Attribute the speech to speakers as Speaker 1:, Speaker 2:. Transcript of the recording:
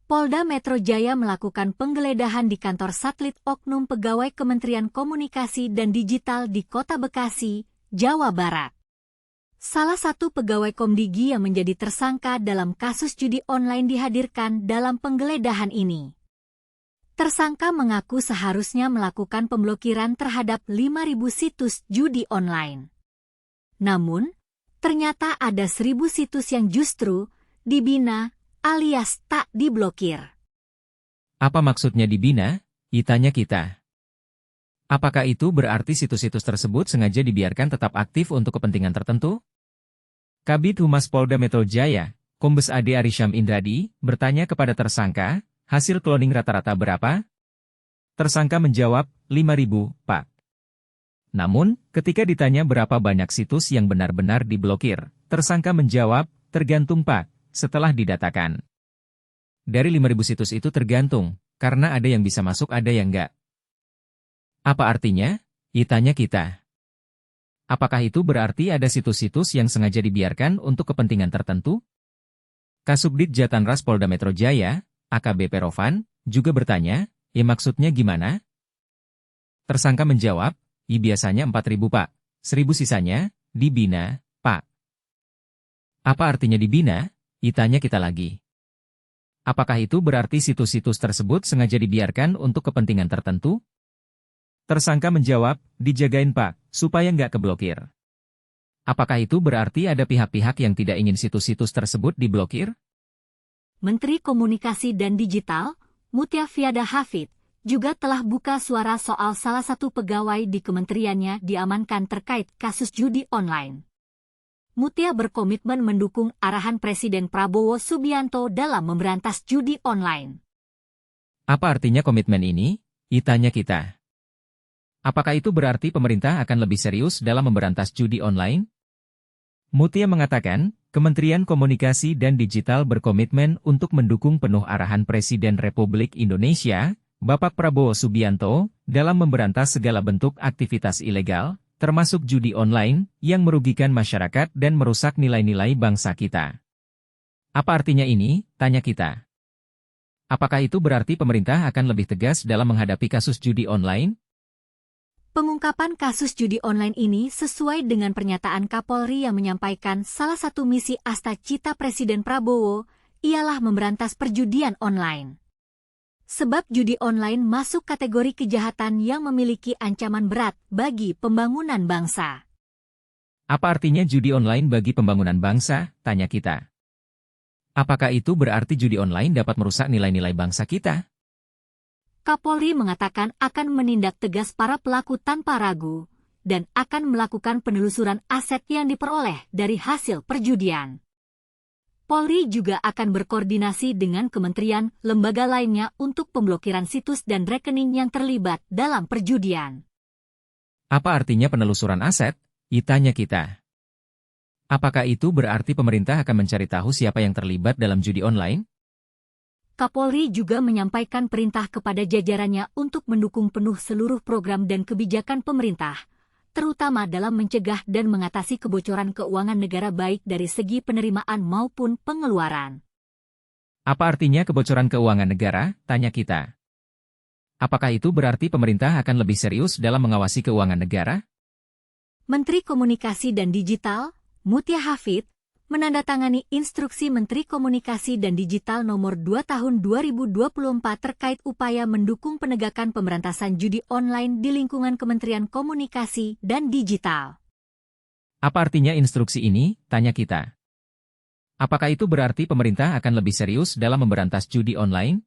Speaker 1: Polda Metro Jaya melakukan penggeledahan di kantor satelit oknum pegawai Kementerian Komunikasi dan Digital di Kota Bekasi, Jawa Barat. Salah satu pegawai Komdigi yang menjadi tersangka dalam kasus judi online dihadirkan dalam penggeledahan ini. Tersangka mengaku seharusnya melakukan pemblokiran terhadap 5.000 situs judi online. Namun, ternyata ada 1.000 situs yang justru dibina alias tak diblokir.
Speaker 2: Apa maksudnya dibina? Tanya kita. Apakah itu berarti situs-situs tersebut sengaja dibiarkan tetap aktif untuk kepentingan tertentu? Kabid Humas Polda Metro Jaya, Kombes Ade Arisham Indradi, bertanya kepada tersangka, hasil cloning rata-rata berapa? Tersangka menjawab, 5.000, Pak. Namun, ketika ditanya berapa banyak situs yang benar-benar diblokir, tersangka menjawab, tergantung Pak. Setelah didatakan. Dari 5.000 situs itu tergantung, karena ada yang bisa masuk ada yang enggak. Apa artinya? Tanya kita. Apakah itu berarti ada situs-situs yang sengaja dibiarkan untuk kepentingan tertentu? Kasubdit Jatanras Polda Metro Jaya, AKBP Rovan, juga bertanya, maksudnya gimana? Tersangka menjawab, biasanya 4.000 Pak, 1.000 sisanya, dibina, Pak. Apa artinya dibina? Tanya kita lagi. Apakah itu berarti situs-situs tersebut sengaja dibiarkan untuk kepentingan tertentu? Tersangka menjawab, dijagain Pak, supaya nggak keblokir. Apakah itu berarti ada pihak-pihak yang tidak ingin situs-situs tersebut diblokir?
Speaker 1: Menteri Komunikasi dan Digital, Mutia Fiada Hafid, juga telah buka suara soal salah satu pegawai di kementeriannya diamankan terkait kasus judi online. Mutia berkomitmen mendukung arahan Presiden Prabowo Subianto dalam memberantas judi online.
Speaker 2: Apa artinya komitmen ini? Tanya kita. Apakah itu berarti pemerintah akan lebih serius dalam memberantas judi online? Mutia mengatakan, Kementerian Komunikasi dan Digital berkomitmen untuk mendukung penuh arahan Presiden Republik Indonesia, Bapak Prabowo Subianto, dalam memberantas segala bentuk aktivitas ilegal, termasuk judi online, yang merugikan masyarakat dan merusak nilai-nilai bangsa kita. Apa artinya ini? Tanya kita. Apakah itu berarti pemerintah akan lebih tegas dalam menghadapi kasus judi online?
Speaker 1: Pengungkapan kasus judi online ini sesuai dengan pernyataan Kapolri yang menyampaikan salah satu misi Asta-Cita Presiden Prabowo, ialah memberantas perjudian online. Sebab judi online masuk kategori kejahatan yang memiliki ancaman berat bagi pembangunan bangsa.
Speaker 2: Apa artinya judi online bagi pembangunan bangsa? Tanya kita. Apakah itu berarti judi online dapat merusak nilai-nilai bangsa kita?
Speaker 1: Kapolri mengatakan akan menindak tegas para pelaku tanpa ragu, dan akan melakukan penelusuran aset yang diperoleh dari hasil perjudian. Polri juga akan berkoordinasi dengan kementerian, lembaga lainnya untuk pemblokiran situs dan rekening yang terlibat dalam perjudian.
Speaker 2: Apa artinya penelusuran aset? Tanya kita. Apakah itu berarti pemerintah akan mencari tahu siapa yang terlibat dalam judi online?
Speaker 1: Kapolri juga menyampaikan perintah kepada jajarannya untuk mendukung penuh seluruh program dan kebijakan pemerintah, terutama dalam mencegah dan mengatasi kebocoran keuangan negara baik dari segi penerimaan maupun pengeluaran.
Speaker 2: Apa artinya kebocoran keuangan negara? Tanya kita. Apakah itu berarti pemerintah akan lebih serius dalam mengawasi keuangan negara?
Speaker 1: Menteri Komunikasi dan Digital, Mutia Hafid, menandatangani Instruksi Menteri Komunikasi dan Digital Nomor 2 Tahun 2024 terkait upaya mendukung penegakan pemberantasan judi online di lingkungan Kementerian Komunikasi dan Digital.
Speaker 2: Apa artinya instruksi ini? Tanya kita. Apakah itu berarti pemerintah akan lebih serius dalam memberantas judi online?